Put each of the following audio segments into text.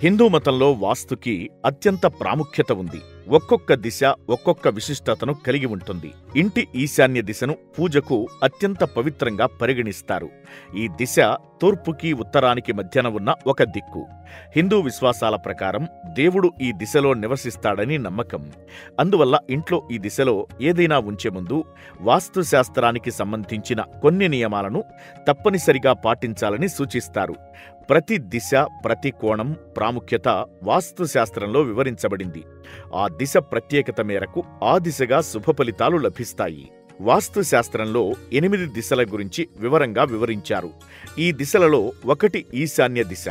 హిందూ మతంలో వాస్తుకి అత్యంత ప్రాముఖ్యత ఉంది. ఒక్కొక్క దిశ ఒక్కొక్క విశిష్టతను కలిగి ఉంటుంది. ఇంటి ఈశాన్య దిశను పూజకు అత్యంత పవిత్రంగా పరిగణిస్తారు. ఈ దిశ తూర్పుకి ఉత్తరానికి మధ్యన ఉన్న ఒక దిక్కు. హిందూ విశ్వాసాల ప్రకారం దేవుడు ఈ దిశలో నివసిస్తాడని నమ్మకం. అందువల్ల ఇంట్లో ఈ దిశలో ఏదైనా ఉంచే ముందు వాస్తుశాస్త్రానికి సంబంధించిన కొన్ని నియమాలను తప్పనిసరిగా పాటించాలని సూచిస్తారు. ప్రతి దిశ, ప్రతి కోణం ప్రాముఖ్యత వాస్తుశాస్త్రంలో వివరించబడింది. ఆ దిశ ప్రత్యేకత మేరకు ఆ దిశగా శుభ ఫలితాలు లభిస్తాయి. వాస్తుశాస్త్రంలో 8 దిశల గురించి వివరంగా వివరించారు. ఈ దిశలలో ఒకటి ఈశాన్య దిశ.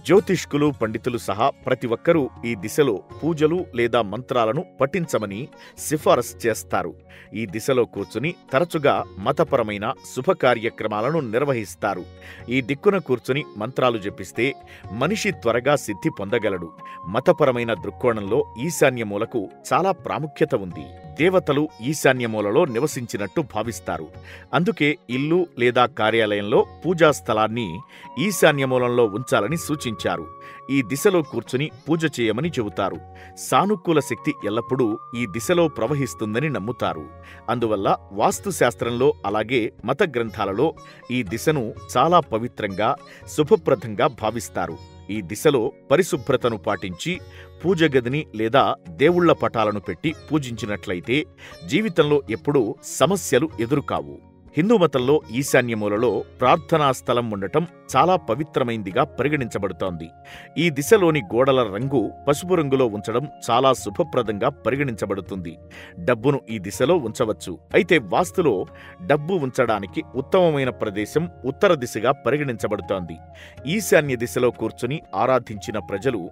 జ్యోతిష్కులు, పండితులు సహా ప్రతి ఒక్కరూ ఈ దిశలో పూజలు లేదా మంత్రాలను పఠించమని సిఫారసు చేస్తారు. ఈ దిశలో కూర్చుని తరచుగా మతపరమైన శుభ కార్యక్రమాలను నిర్వహిస్తారు. ఈ దిక్కున కూర్చుని మంత్రాలు జపిస్తే మనిషి త్వరగా సిద్ధి పొందగలడు. మతపరమైన దృక్కోణంలో ఈశాన్య మూలకు చాలా ప్రాముఖ్యత ఉంది. దేవతలు ఈశాన్య మూలలో నివసించినట్టు భావిస్తారు. అందుకే ఇల్లు లేదా కార్యాలయంలో పూజా స్థలాన్ని ఈశాన్య మూలంలో ఉంచాలని సూచించారు. ఈ దిశలో కూర్చుని పూజ చేయమని చెబుతారు. సానుకూల శక్తి ఎల్లప్పుడూ ఈ దిశలో ప్రవహిస్తుందని నమ్ముతారు. అందువల్ల వాస్తుశాస్త్రంలో అలాగే మత గ్రంథాలలో ఈ దిశను చాలా పవిత్రంగా, శుభప్రదంగా భావిస్తారు. ఈ దిశలో పరిశుభ్రతను పాటించి పూజ గదిని లేదా దేవుళ్ల పటాలను పెట్టి పూజించినట్లయితే జీవితంలో ఎప్పుడూ సమస్యలు ఎదురుకావు. హిందూ మతంలో ఈశాన్య మూలలో ప్రార్థనా స్థలం ఉండటం చాలా పవిత్రమైందిగా పరిగణించబడుతోంది. ఈ దిశలోని గోడల రంగు పసుపు రంగులో ఉంచడం చాలా శుభప్రదంగా పరిగణించబడుతుంది. డబ్బును ఈ దిశలో ఉంచవచ్చు. అయితే వాస్తులో డబ్బు ఉంచడానికి ఉత్తమమైన ప్రదేశం ఉత్తర దిశగా పరిగణించబడుతోంది. ఈశాన్య దిశలో కూర్చుని ఆరాధించిన ప్రజలు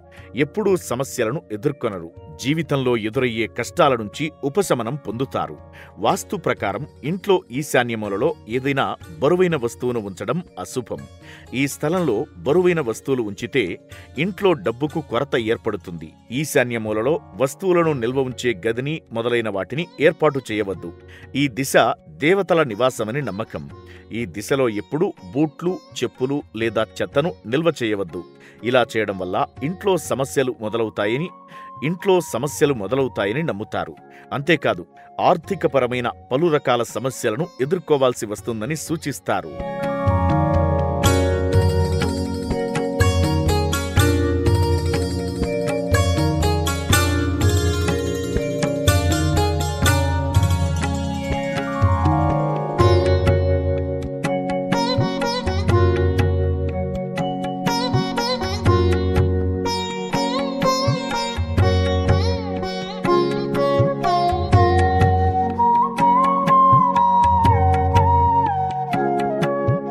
ఎప్పుడూ సమస్యలను ఎదుర్కొనరు. జీవితంలో ఎదురయ్యే కష్టాల నుంచి ఉపశమనం పొందుతారు. వాస్తు ప్రకారం ఇంట్లో ఈశాన్య మూలలో ఏదైనా బరువైన వస్తువును ఉంచడం అశుభం. ఈ స్థలంలో బరువైన వస్తువులు ఉంచితే ఇంట్లో డబ్బుకు కొరత ఏర్పడుతుంది. ఈశాన్య మూలలో వస్తువులను నిల్వ ఉంచే గదిని మొదలైన వాటిని ఏర్పాటు చేయవద్దు. ఈ దిశ దేవతల నివాసమని నమ్మకం. ఈ దిశలో ఎప్పుడూ బూట్లు, చెప్పులు లేదా చెత్తను నిల్వ చేయవద్దు. ఇలా చేయడం వల్ల ఇంట్లో సమస్యలు మొదలవుతాయని నమ్ముతారు. అంతేకాదు ఆర్థికపరమైన పలు రకాల సమస్యలను ఎదుర్కోవాల్సి వస్తుందని సూచిస్తారు.